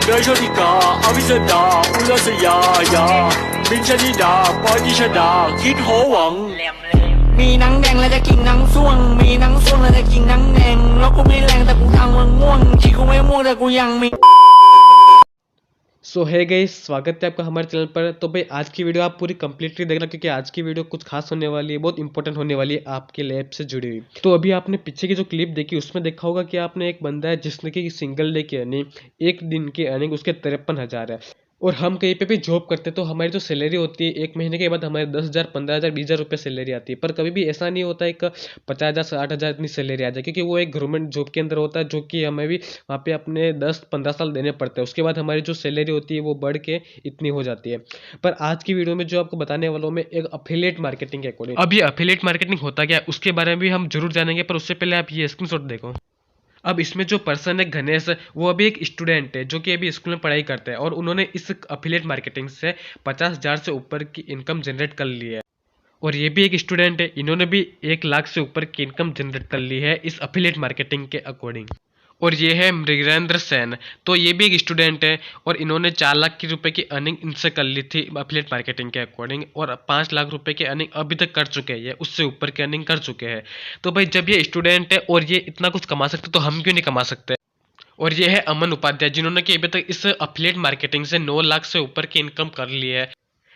热手的歌，阿比森达，乌拉斯呀呀，明天你达，ปอยที่ชนะคิดโหวังมีหนังแดงแล้วจะกินหนังส่วงมีหนังส่วงแล้วจะกินหนังแดงแล้วกูไม่แรงแต่กูทางมันง่วงที่กูไม่ม่วงแต่กูยังมีसो है गाइस, स्वागत है आपका हमारे चैनल पर। तो भाई आज की वीडियो आप पूरी कंप्लीटली देखना, क्योंकि आज की वीडियो कुछ खास होने वाली है, बहुत इंपॉर्टेंट होने वाली है आपके लैब से जुड़ी हुई। तो अभी आपने पीछे की जो क्लिप देखी उसमें देखा होगा कि आपने एक बंदा है जिसने की सिंगल डे की अर्निंग, एक दिन की अर्निंग उसके 53,000 है। और हम कहीं पे भी जॉब करते तो हमारी जो सैलरी होती है एक महीने के बाद हमारे 10,000, 15,000, 20,000 रुपये सैलरी आती है। पर कभी भी ऐसा नहीं होता है कि 50,000, 60,000 इतनी सैलरी आ जाए, क्योंकि वो एक गवर्नमेंट जॉब के अंदर होता है, जो कि हमें भी वहाँ पे अपने 10-15 साल देने पड़ते हैं। उसके बाद हमारी जो सैलरी होती है वो बढ़ के इतनी हो जाती है। पर आज की वीडियो में जो आपको बताने वाला हूँ मैं, एक अफिलिएट मार्केटिंग के अकॉर्डिंग। अब ये अफिलिएट मार्केटिंग होता क्या है उसके बारे में भी हम जरूर जानेंगे, पर उससे पहले आप ये स्क्रीनशॉट देखो। अब इसमें जो पर्सन है गणेश, वो अभी एक स्टूडेंट है जो कि अभी स्कूल में पढ़ाई करता है, और उन्होंने इस अफिलिएट मार्केटिंग से 50,000 से ऊपर की इनकम जनरेट कर ली है। और ये भी एक स्टूडेंट है, इन्होंने भी 1 लाख से ऊपर की इनकम जनरेट कर ली है इस अफिलिएट मार्केटिंग के अकॉर्डिंग। और ये है मृगेंद्र सेन, तो ये भी एक स्टूडेंट है, और इन्होंने 4 लाख की रुपए की अर्निंग इनसे कर ली थी अफिलिएट मार्केटिंग के अकॉर्डिंग, और 5 लाख रुपए की अर्निंग अभी तक कर चुके हैं, उससे ऊपर की अर्निंग कर चुके हैं। तो भाई जब ये स्टूडेंट है और ये इतना कुछ कमा सकते तो हम क्यों नहीं कमा सकते। और ये है अमन उपाध्याय, जिन्होंने कि अभी तक इस अफिलिएट मार्केटिंग से 9 लाख से ऊपर की इनकम कर ली है।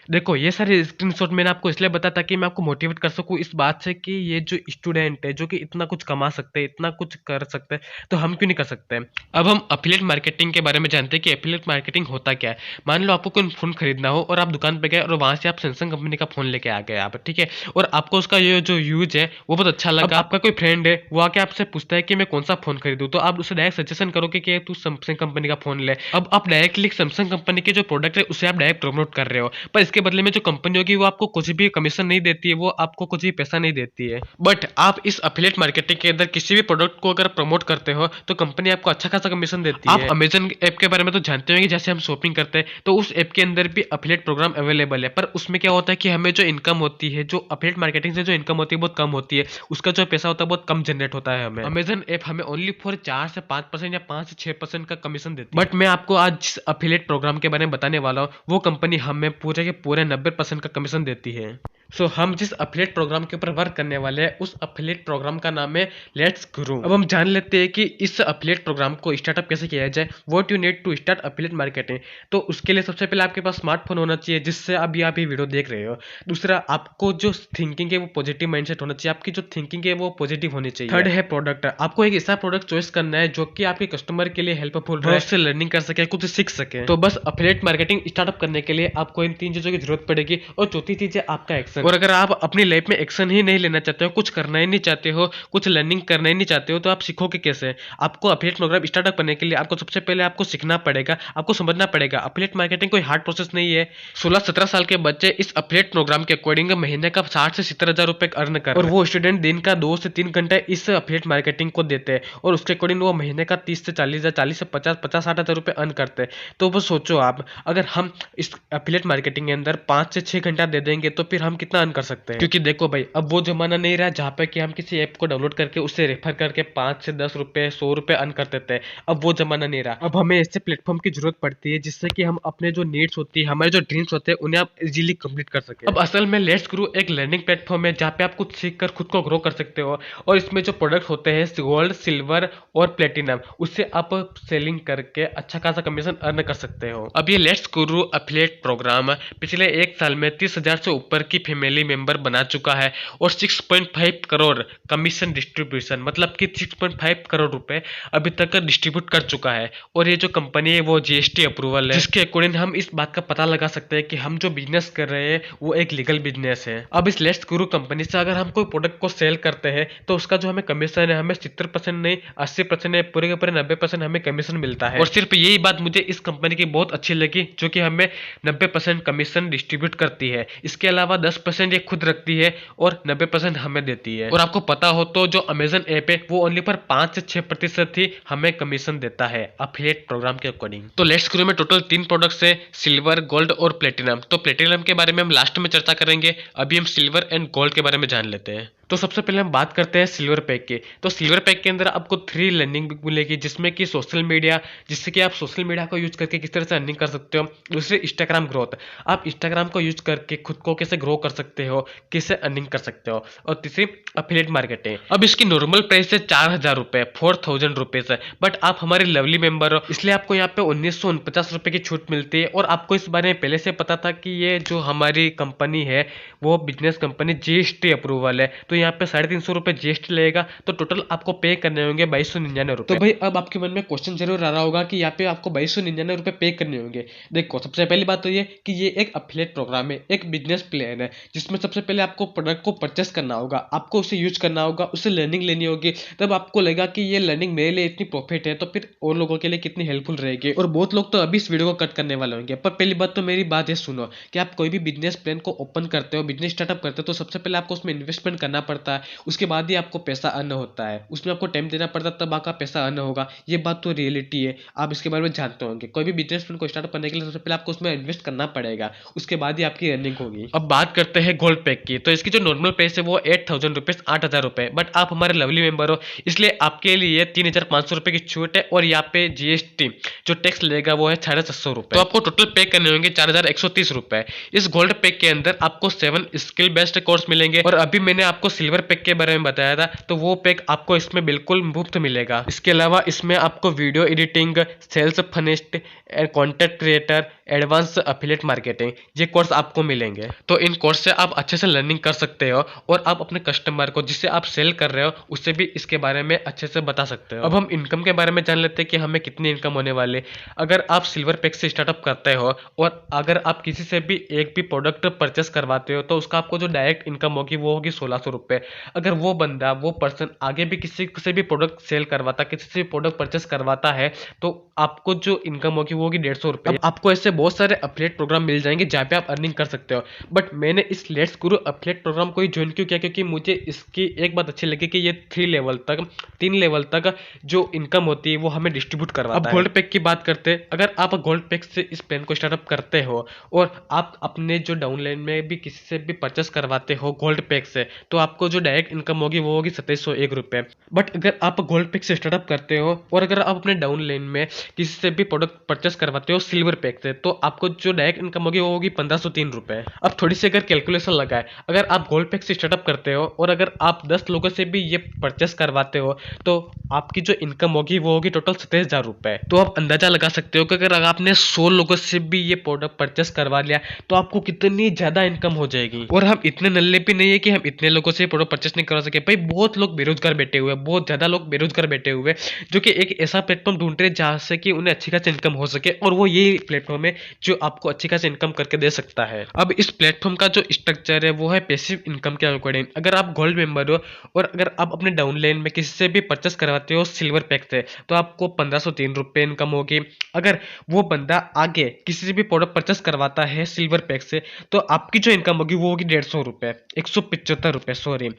देखो ये सारे स्क्रीनशॉट मैंने आपको इसलिए बताया ताकि मैं आपको मोटिवेट कर सकूं इस बात से कि ये जो स्टूडेंट है जो कि इतना कुछ कमा सकते हैं, इतना कुछ कर सकते हैं, तो हम क्यों नहीं कर सकते। अब हम अफिलिएट मार्केटिंग के बारे में जानते हैं कि अफिलिएट मार्केटिंग होता क्या है। मान लो आपको कोई फोन खरीदना हो और आप दुकान पे गए और वहां से आप सैमसंग कंपनी का फोन लेके आ गए आप, ठीक है, और आपको उसका ये जो यूज है वो बहुत अच्छा लगा। आपका कोई फ्रेंड है वो आके आपसे पूछता है कि मैं कौन सा फोन खरीदूं, तो आप उसे डायरेक्ट सजेशन करोगे कि तू सैमसंग कंपनी का फोन ले। अब आप डायरेक्टली सैमसंग कंपनी के जो प्रोडक्ट है उसे आप डायरेक्ट प्रमोट कर रहे हो, पर इसके बदले में जो कंपनी होगी वो आपको कुछ भी कमीशन नहीं देती है, वो आपको कुछ भी पैसा नहीं देती है। बट आप इस अफिलिएट मार्केटिंग के अंदर किसी भी प्रोडक्ट को अगर प्रमोट करते हो तो कंपनी आपको अच्छा खासा कमीशन देती है। आप अमेजन ऐप के बारे में तो जानते होंगे, जैसे हम शॉपिंग करते हैं तो उस ऐप के अंदर भी अफिलिएट प्रोग्राम अवेलेबल है, पर उसमें क्या होता है कि हमें जो इनकम होती है, जो अफिलिएट मार्केटिंग से जो इनकम होती है बहुत कम होती है, उसका जो पैसा होता है बहुत कम जनरेट होता है। हमें अमेजन ऐप हमें ओनली फॉर 4 से 5% या 5 से 6% का कमीशन देती है। बट मैं आपको आज जिस अफिलिएट प्रोग्राम के बारे में बताने वाला हूँ वो कंपनी हमें पूरे के पूरे 90% का कमीशन देती है। सो हम जिस अफिलिएट प्रोग्राम के ऊपर वर्क करने वाले हैं उस अफिलिएट प्रोग्राम का नाम है लेट्स ग्रो। अब हम जान लेते हैं कि इस अफिलिएट प्रोग्राम को स्टार्टअप कैसे किया जाए। What you need to start affiliate marketing. तो उसके लिए सबसे पहले आपके पास स्मार्टफोन होना चाहिए जिससे अभी आप ये वीडियो देख रहे हो। दूसरा, आपको जो थिंकिंग है वो पॉजिटिव माइंडसेट होना चाहिए, आपकी जो थिंकिंग है वो पॉजिटिव होनी चाहिए। थर्ड है प्रोडक्ट। आपको एक ऐसा प्रोडक्ट चॉइस करना है जो कि आपके कस्टमर के लिए हेल्पफुल रहे, उससे लर्निंग कर सके, कुछ सीख सके। तो बस अफिलिएट मार्केटिंग स्टार्टअप करने के लिए आपको इन 3 चीजों की जरूरत पड़ेगी। और चौथी चीज है आपका एक्शन। और अगर आप अपनी लाइफ में एक्शन ही नहीं लेना चाहते हो, कुछ करना ही नहीं चाहते हो, कुछ लर्निंग करना ही नहीं चाहते हो, तो आप सीखोगे कैसे। आपको अफिलिएट प्रोग्राम स्टार्टअप करने के लिए आपको सबसे पहले आपको सीखना पड़ेगा, आपको समझना पड़ेगा अफिलिएट मार्केटिंग कोई हार्ड प्रोसेस नहीं है। 16-17 साल के बच्चे इस अफिलिएट प्रोग्राम के अकॉर्डिंग महीने का 60 से 70,000 रुपए अर्न कर, और वो स्टूडेंट दिन का 2 से 3 घंटे इस अफिलिएट मार्केटिंग को देते हैं, और उसके अकॉर्डिंग वो महीने का 30 से 40,000, 40 से 50-60,000 रुपए अर्न करते हैं। तो वो सोचो आप, अगर हम इस अफिलिएट मार्केटिंग के अंदर 5 से 6 घंटा दे देंगे तो फिर हम कितना अर्न कर सकते हैं। क्योंकि देखो भाई, अब वो जमाना नहीं रहा जहाँ पे कि हम किसी ऐप को डाउनलोड करके उससे रेफर करके 5 से 10 रुपए, 100 रुपए अर्न करते थे। अब वो जमाना नहीं रहा। अब हमें ऐसे प्लेटफॉर्म की जरूरत पड़ती है जिससे कि हम अपने जो नीड्स होती है, हमारे जो ड्रीम्स होते हैं, उन्हें आप इजीली कंप्लीट कर सके। अब असल में लेट्स ग्रो एक लर्निंग प्लेटफॉर्म है जहाँ पे आप कुछ सीख कर खुद को ग्रो कर सकते हो, और इसमें जो प्रोडक्ट होते हैं गोल्ड, सिल्वर और प्लेटिनम, उससे आप सेलिंग करके अच्छा खासा कमीशन अर्न कर सकते हो। अब ये लेट्स ग्रो अफिलिएट प्रोग्राम पिछले 1 साल में 30,000 से ऊपर की फैमिली मेंबर बना चुका है, और 6.5 करोड़ कमीशन डिस्ट्रीब्यूशन, मतलब कि 6.5 करोड़ रुपए अभी तक डिस्ट्रीब्यूट कर चुका है। और ये जो कंपनी है वो जीएसटी अप्रूवल है, जिसके अकॉर्डिंग हम इस बात का पता लगा सकते हैं कि हम जो बिजनेस कर रहे हैं वो एक लीगल बिजनेस है। अब इस लेट्स ग्रो कंपनी से अगर हम कोई प्रोडक्ट को सेल करते हैं तो उसका जो हमें कमीशन है, हमें 70% नहीं 80% नहीं, पूरे के पूरे 90% हमें कमीशन मिलता है। और सिर्फ यही बात मुझे इस कंपनी की बहुत अच्छी लगी, जो कि हमें 90% कमीशन डिस्ट्रीब्यूट करती है। इसके अलावा 10% ये खुद रखती है और 90% हमें देती है। और आपको पता हो तो जो अमेजन ऐप है वो ओनली पर 5 से 6% ही हमें कमीशन देता है अफिलिएट प्रोग्राम के अकॉर्डिंग। तो लेट्स ग्रो में टोटल 3 प्रोडक्ट्स है, सिल्वर, गोल्ड और प्लेटिनम। तो प्लेटिनम के बारे में हम लास्ट में चर्चा करेंगे, अभी हम सिल्वर एंड गोल्ड के बारे में जान लेते हैं। तो सबसे पहले हम बात करते हैं सिल्वर पैक की। तो सिल्वर पैक के अंदर आपको 3 लर्निंग मिलेगी, जिसमें कि सोशल मीडिया, जिससे कि आप सोशल मीडिया को यूज करके किस तरह से अर्निंग कर सकते हो। दूसरी इंस्टाग्राम ग्रोथ, आप इंस्टाग्राम को यूज करके खुद को कैसे ग्रो कर सकते हो, कैसे अर्निंग कर सकते हो। और तीसरी अफिलिएट मार्केटिंग। अब इसकी नॉर्मल प्राइस है 4000 रुपए, 4000 रुपीज है, बट आप हमारे लवली मेंबर हो, इसलिए आपको यहाँ पे 1949 रुपए की छूट मिलती है। और आपको इस बारे में पहले से पता था कि ये जो हमारी कंपनी है वो बिजनेस कंपनी जीएसटी अप्रूवल है, तो यहाँ पे 350 रुपए जीएसटी लगेगा, तो टोटल आपको पे करने होंगे 2299 रुपए। तो भाई अब आपके मन में क्वेश्चन जरूर आ रहा होगा कि यहाँ पे आपको 2299 रुपए पे करने होंगे। देखो सबसे पहली बात तो ये कि ये एक अफिलिएट प्रोग्राम है, एक बिजनेस प्लान है, जिसमें सबसे पहले आपको प्रोडक्ट को परचेस करना होगा, आपको उसे यूज करना होगा, उससे लर्निंग लेनी होगी, तब आपको लगेगा कि ये लर्निंग मेरे लिए इतनी प्रॉफिट है, तो फिर और लोगों के लिए कितनी हेल्पफुल रहेगी। और बहुत लोग तो अभी इस वीडियो को कट करने वाले होंगे, पर पहली बात तो मेरी बात ये सुनो कि आप कोई भी बिजनेस प्लान को ओपन करते हो, बिजनेस स्टार्टअप करते हो, तो सबसे पहले आपको उसमें इन्वेस्टमेंट करना पड़ता है, उसके बाद ही आपको पैसा अर्न होता है, उसमें आपको टाइम देना पड़ता है, तब आपका पैसा अर्न होगा। ये बात तो रियलिटी है, आप इसके बारे में जानते होंगे। कोई भी बिजनेस प्लान को स्टार्ट करने के लिए सबसे पहले आपको उसमें इन्वेस्ट करना पड़ेगा, उसके बाद ही आपकी अर्निंग होगी। अब बात करते हैं गोल्ड पैक की। तो इसकी जो नॉर्मल प्राइस है वो 8000 रुपीज, 8000 रुपए, बट आप हमारे लवली मेंबर हो, इसलिए आपके लिए 3500 रुपए की छूट है। और यहाँ पे जीएसटी जो टैक्स लेगा वो है 650 रुपए, तो आपको टोटल पे करने होंगे 4130 रुपए। इस गोल्ड पैक के अंदर आपको 7 स्किल बेस्ड कोर्स मिलेंगे। और अभी मैंने आपको सिल्वर पैक के बारे में बताया था, तो वो पैक आपको इसमें बिल्कुल मुफ्त मिलेगा। इसके अलावा इसमें आपको video editing, sales funnels, content creator, advance affiliate marketing, ये कोर्स आपको मिलेंगे। तो इन कोर्स से आप अच्छे से लर्निंग कर सकते हो और आप अपने कस्टमर को जिससे आप सेल कर रहे हो उससे भी इसके बारे में अच्छे से बता सकते हो। अब हम इनकम के बारे में जान लेते हैं कि हमें कितनी इनकम होने वाली। अगर आप सिल्वर पैक से स्टार्टअप करते हो और अगर आप किसी से भी एक भी प्रोडक्ट परचेस करवाते हो, तो उसका आपको जो डायरेक्ट इनकम होगी वो होगी 1600 रुपए। अगर वो बंदा, वो पर्सन आगे भी किसी से भी प्रोडक्ट सेल करवाता, किसी से भी प्रोडक्ट परचेस करवाता है, तो आपको जो इनकम होगी वो होगी 150 रुपए। अब आपको ऐसे बहुत सारे अफिलिएट प्रोग्राम मिल जाएंगे जहाँ पे आप अर्निंग कर सकते हो। बट मैंने इस लेट्स गुरु अफिलिएट प्रोग्राम को ही ज्वाइन क्यों किया, क्योंकि मुझे इसकी एक बात अच्छी लगी कि ये 3 लेवल तक जो इनकम होती है वो हमें डिस्ट्रीब्यूट करवाता है। अब गोल्ड पैक की बात करते हैं। अगर आप गोल्ड पैक से इस प्लान को स्टार्टअप करते हो और आप अपने जो डाउनलाइन में भी किसी से भी परचेस करवाते हो गोल्ड पैक से, तो आपको जो डायरेक्ट इनकम होगी वो होगी 2701 रुपए। बट अगर आप गोल्ड पैक से स्टार्टअप करते हो और अगर आप अपने डाउनलाइन में किसी से भी प्रोडक्ट परचेस करवाते हो सिल्वर पैक से, तो आपको जो डायरेक्ट इनकम होगी वो होगी 1503 रुपए। अब थोड़ी सी अगर कैलकुलेशन लगाए, अगर आप गोल्ड पैक से स्टार्टअप करते हो और अगर आप 10 लोगों से भी ये परचेस करवाते हो, तो आपकी जो इनकम होगी वो होगी टोटल 27000 रुपए। तो आप अंदाजा लगा सकते हो कि अगर आपने 100 लोगों से भी ये प्रोडक्ट परचेस करवा लिया तो आपको कितनी ज्यादा इनकम हो जाएगी। और हम इतने नल्ले भी नहीं है कि हम इतने लोगों से प्रोडक्ट परचेस नहीं करवा सके। भाई बहुत लोग बेरोजगार बैठे हुए, बहुत ज्यादा लोग बेरोजगार बैठे हुए, जो कि एक ऐसा प्लेटफॉर्म ढूंढ रहे हैं जहां से कि उन्हें अच्छी खासी इनकम हो सके, और वो ये प्लेटफॉर्म है जो आपको अच्छी खासी इनकम करके दे सकता है। अब इस प्लेटफॉर्म का जो स्ट्रक्चर है वो है पैसिव इनकम के अकॉर्डिंग। अगर आप गोल्ड मेंबर हो और अगर आप अपने डाउनलाइन में किसी से भी परचेस करवाते हो सिल्वर पैक से, तो आपको 1503 रुपए इनकम होगी। अगर वो बंदा आगे किसी से भी प्रोडक्ट परचेस करवाता है सिल्वर पैक से, तो आपकी जो इनकम होगी वो होगी 150 रुपए, 175 रुपए सॉरी।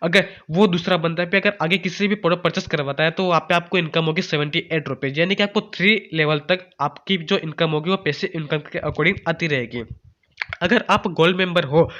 अगर वो दूसरा बंदा भी अगर आगे किसी से भी प्रोडक्ट परचेस करवाता है, तो वहाँ पे आपको इनकम होगी 78 रुपए। यानी कि आपको 3 लेवल तक आपकी जो इनकम होगी वो पैसिव इनकम के अकॉर्डिंग आती रहेगी। अगर आप गोल्ड मेंबर हो,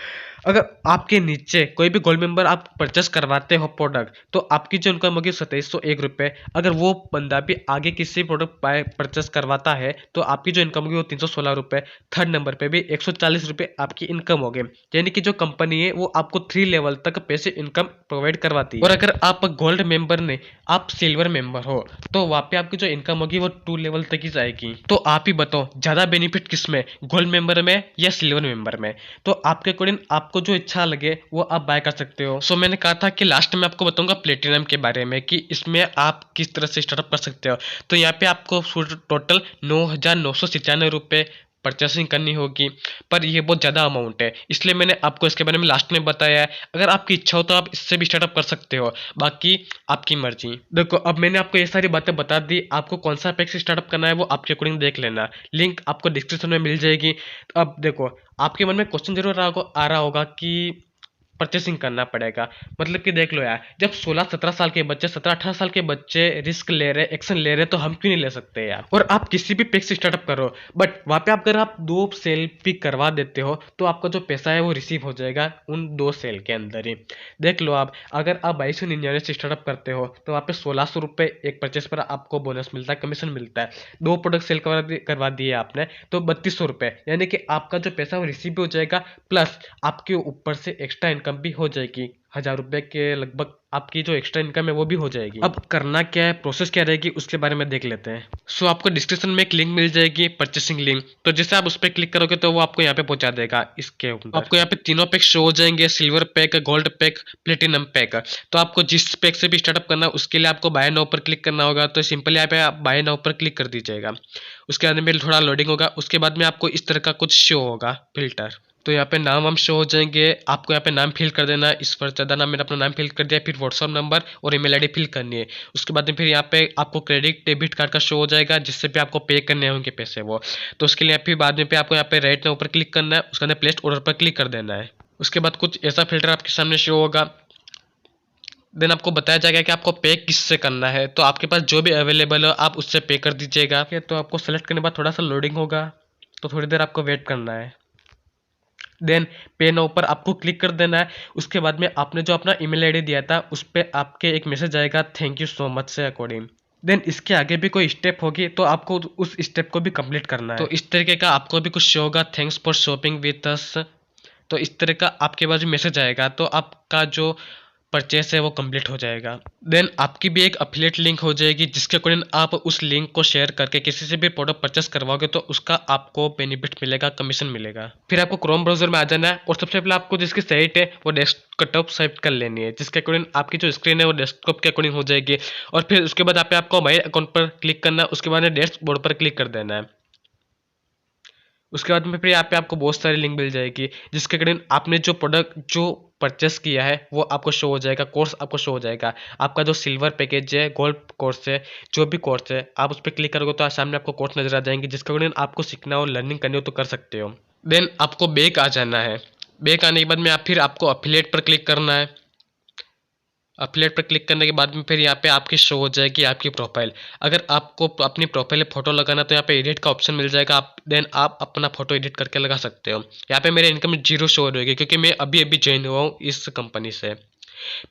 अगर आपके नीचे कोई भी गोल्ड मेंबर आप परचेस करवाते हो प्रोडक्ट, तो आपकी जो इनकम होगी 2701 रुपए। अगर वो बंदा भी आगे किसी प्रोडक्ट परचेस करवाता है, तो आपकी जो इनकम होगी वो 316 रुपए। थर्ड नंबर पे भी 140 रुपए आपकी इनकम होगी। यानी कि जो कंपनी है वो आपको 3 लेवल तक पैसे इनकम प्रोवाइड करवाती है। और अगर आप गोल्ड मेंबर नहीं, आप सिल्वर मेंबर हो, तो वहाँ पे आपकी जो इनकम होगी वो 2 लेवल तक ही जाएगी। तो आप ही बताओ ज्यादा बेनिफिट किस में, गोल्ड मेंबर में या सिल्वर मेंबर में? तो आपके अकॉर्डिंग आपको जो इच्छा लगे वो आप बाय कर सकते हो। सो मैंने कहा था कि लास्ट में आपको बताऊंगा प्लेटिनम के बारे में कि इसमें आप किस तरह से स्टार्टअप कर सकते हो। तो यहाँ पे आपको टोटल 9997 रुपए परचेसिंग करनी होगी, पर ये बहुत ज़्यादा अमाउंट है, इसलिए मैंने आपको इसके बारे में लास्ट में बताया है। अगर आपकी इच्छा हो तो आप इससे भी स्टार्टअप कर सकते हो, बाकी आपकी मर्जी। देखो अब मैंने आपको ये सारी बातें बता दी, आपको कौन सा पैक से स्टार्टअप करना है वो आपके अकॉर्डिंग देख लेना, लिंक आपको डिस्क्रिप्शन में मिल जाएगी। अब देखो आपके मन में क्वेश्चन जरूर आ रहा होगा कि परचेसिंग करना पड़ेगा। मतलब कि देख लो यार, जब 16-17 साल के बच्चे, 17-18 साल के बच्चे रिस्क ले रहे, एक्शन ले रहे, तो हम क्यों नहीं ले सकते यार। और आप किसी भी पैक से स्टार्टअप करो, बट वहाँ पे अगर आप 2 सेल पिक करवा देते हो तो आपका जो पैसा है वो रिसीव हो जाएगा उन 2 सेल के अंदर ही। देख लो आप, अगर आप 2299 से स्टार्टअप करते हो तो वहाँ पे 1600 रुपये एक परचेस पर आपको बोनस मिलता है, कमीशन मिलता है। 2 प्रोडक्ट सेल करवा दिए आपने तो 3200 रुपये, यानी कि आपका जो पैसा वो रिसीव भी हो जाएगा, प्लस आपके ऊपर से एक्स्ट्रा इनकम भी हो जाएगी। 1000 रुपये के लगभग आपकी जो एक्स्ट्रा इनकम है वो भी हो जाएगी। अब करना क्या है, प्रोसेस क्या रहेगी, उसके बारे में देख लेते हैं। सो आपको डिस्क्रिप्शन में एक लिंक मिल जाएगी, परचेसिंग लिंक, तो जैसे आप उस पर क्लिक करोगे तो वो आपको यहाँ पे पहुंचा देगा। इसके ऊपर आपको यहाँ पे तीनों पैक शो हो जाएंगे, silver pack, gold pack, platinum pack. तो आपको जिस पैक से भी स्टार्टअप करना है उसके लिए आपको बाय नाउ पर क्लिक करना होगा। तो सिंपली यहाँ पे आप बाय नाउ पर क्लिक कर दीजिएगा। उसके बाद में थोड़ा लोडिंग होगा, उसके बाद में आपको इस तरह का कुछ शो होगा फिल्टर। तो यहाँ पे नाम हम शो हो जाएंगे, आपको यहाँ पे नाम फिल कर देना है। इस पर ज़्यादा नाम, मैंने अपना नाम फिल कर दिया, फिर व्हाट्सअप नंबर और ईमेल आईडी फिल करनी है। उसके बाद में फिर यहाँ पे आपको क्रेडिट डेबिट कार्ड का शो हो जाएगा, जिससे भी आपको पे करने होंगे पैसे वो। तो उसके लिए फिर बाद में पे आपको यहाँ पे राइट नाउ पर क्लिक करना है, उसके अंदर प्लेस्ड ऑर्डर पर क्लिक कर देना है। उसके बाद कुछ ऐसा फिल्टर आपके सामने शो होगा। देन आपको बताया जाएगा कि आपको पे किससे करना है, तो आपके पास जो भी अवेलेबल हो आप उससे पे कर दीजिएगा। तो आपको सेलेक्ट करने के बाद थोड़ा सा लोडिंग होगा, तो थोड़ी देर आपको वेट करना है। देन पे नाउ पर आपको क्लिक कर देना है। उसके बाद में आपने जो अपना ईमेल आईडी दिया था उस पर आपके एक मैसेज आएगा, थैंक यू सो मच से अकॉर्डिंग। देन इसके आगे भी कोई स्टेप होगी तो आपको उस स्टेप को भी कंप्लीट करना है। तो इस तरीके का आपको भी कुछ शो होगा, thanks for shopping with us. तो इस तरह का आपके पास मैसेज आएगा, तो आपका जो परचेस है वो कंप्लीट हो जाएगा। देन आपकी भी एक अफिलिएट लिंक हो जाएगी, जिसके अकॉर्डिंग आप उस लिंक को शेयर करके किसी से भी प्रोडक्ट परचेस करवाओगे तो उसका आपको बेनिफिट मिलेगा, कमीशन मिलेगा। फिर आपको क्रोम ब्राउजर में आ जाना है और सबसे पहले आपको जिसकी साइट है वो डेस्कटॉप सेट कर लेनी है, जिसके अकॉर्डिंग आपकी जो स्क्रीन है वो डेस्कटॉप के अकॉर्डिंग हो जाएगी। और फिर उसके बाद आपको माई अकाउंट पर क्लिक करना है, उसके बाद डैशबोर्ड पर क्लिक कर देना है। उसके बाद में फिर यहाँ पे आपको बहुत सारी लिंक मिल जाएगी, जिसके अकॉर्डिंग आपने जो प्रोडक्ट जो परचेस किया है वो आपको शो हो जाएगा, कोर्स आपको शो हो जाएगा। आपका जो सिल्वर पैकेज है, गोल्ड कोर्स है, जो भी कोर्स है आप उस पर क्लिक करोगे तो सामने आपको कोर्स नजर आ जाएंगे, जिसके अकॉर्डिंग आपको सीखना हो, लर्निंग करनी हो तो कर सकते हो। देन आपको बैक आ जाना है। बैक आने के बाद में फिर आपको अफिलिएट पर क्लिक करना है। अफिलिएट पर क्लिक करने के बाद में फिर यहाँ पे आपकी शो हो जाएगी आपकी प्रोफाइल। अगर आपको अपनी प्रोफाइल में फोटो लगाना तो यहाँ पे एडिट का ऑप्शन मिल जाएगा, देन आप अपना फोटो एडिट करके लगा सकते हो। यहाँ पे मेरे इनकम 0 शो हो रहेगी क्योंकि मैं अभी अभी ज्वाइन हुआ हूँ इस कंपनी से।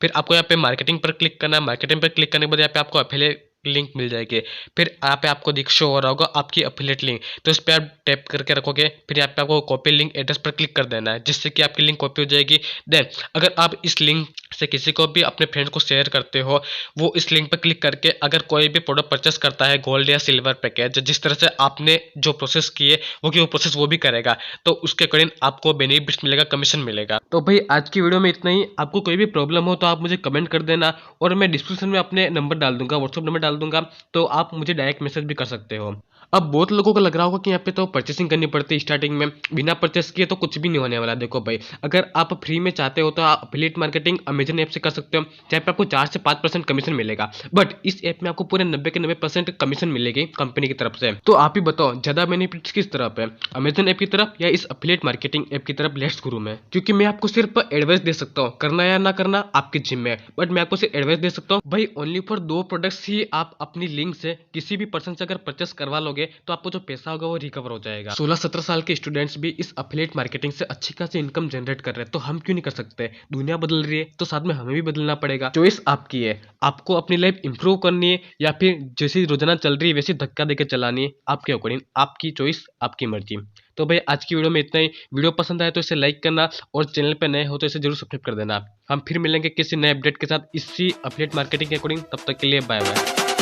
फिर आपको यहाँ पे मार्केटिंग पर क्लिक करना है। मार्केटिंग पर क्लिक करने के बाद यहाँ पे आपको अफिलिएट लिंक मिल जाएगी। फिर यहाँ पे आपको शो हो रहा होगा आपकी अफिलिएट लिंक, तो इस पर आप टैप करके रखोगे। फिर यहाँ पे आपको कॉपी लिंक एड्रेस पर क्लिक कर देना है, जिससे कि आपकी लिंक कॉपी हो जाएगी। देन अगर आप इस लिंक से किसी को भी अपने फ्रेंड्स को शेयर करते हो, वो इस लिंक पर क्लिक करके अगर कोई भी प्रोडक्ट परचेस करता है गोल्ड या सिल्वर पैकेज, जिस तरह से आपने जो प्रोसेस किए वो प्रोसेस वो भी करेगा, तो उसके अकॉर्डिंग आपको बेनिफिट मिलेगा, कमीशन मिलेगा। तो भाई आज की वीडियो में इतना ही। आपको कोई भी प्रॉब्लम हो तो आप मुझे कमेंट कर देना, और मैं डिस्क्रिप्शन में अपने नंबर डाल दूंगा, व्हाट्सअप नंबर डाल दूंगा, तो आप मुझे डायरेक्ट मैसेज भी कर सकते हो। अब बहुत लोगों को लग रहा होगा कि यहाँ पे तो परचेसिंग करनी पड़ती है स्टार्टिंग में, बिना परचेस किए तो कुछ भी नहीं होने वाला। देखो भाई, अगर आप फ्री में चाहते हो तो आप अफिलिएट मार्केटिंग अमेजन ऐप से कर सकते हो, जहाँ पे आपको 4 से 5% कमीशन मिलेगा। बट इस ऐप में आपको पूरे 90 के 90% कमीशन मिलेगी कंपनी की तरफ से। तो आप ही बताओ ज्यादा बेनिफिट किस तरफ है, अमेजन ऐप की तरफ या इस अफिलिएट मार्केटिंग ऐप की तरफ? लेट्स गुरु में, क्योंकि मैं आपको सिर्फ एडवाइस दे सकता हूँ, करना या ना करना आपकी जिम्मे है, बट मैं आपको सिर्फ एडवाइस दे सकता हूँ। भाई ओनली फॉर 2 प्रोडक्ट्स ही आप अपनी लिंक से किसी भी पर्सन से अगर परचेस करवा लोगे तो आपको जो पैसा होगा वो रिकवर हो जाएगा। 16-17 साल के स्टूडेंट्स भी इस अफिलिएट मार्केटिंग से अच्छी खासी इनकम जनरेट कर रहे हैं, तो हम क्यों नहीं कर सकते? दुनिया बदल रही है तो साथ में हमें भी बदलना पड़ेगा। चॉइस आपकी है, आपको अपनी लाइफ इंप्रूव करनी है या फिर जैसी रोजाना चल रही है वैसी धक्का देकर चलानी है, आपके अकॉर्डिंग, आपकी चॉइस, आपकी मर्जी। तो भाई आज की वीडियो में इतना ही। वीडियो पसंद आए तो इसे लाइक करना, और चैनल पे नए हो तो इसे जरूर सब्सक्राइब कर देना। हम फिर मिलेंगे किसी नए अपडेट के साथ इसी अफिलिएट मार्केटिंग के अकॉर्डिंग। तब तक के लिए बाय बाय।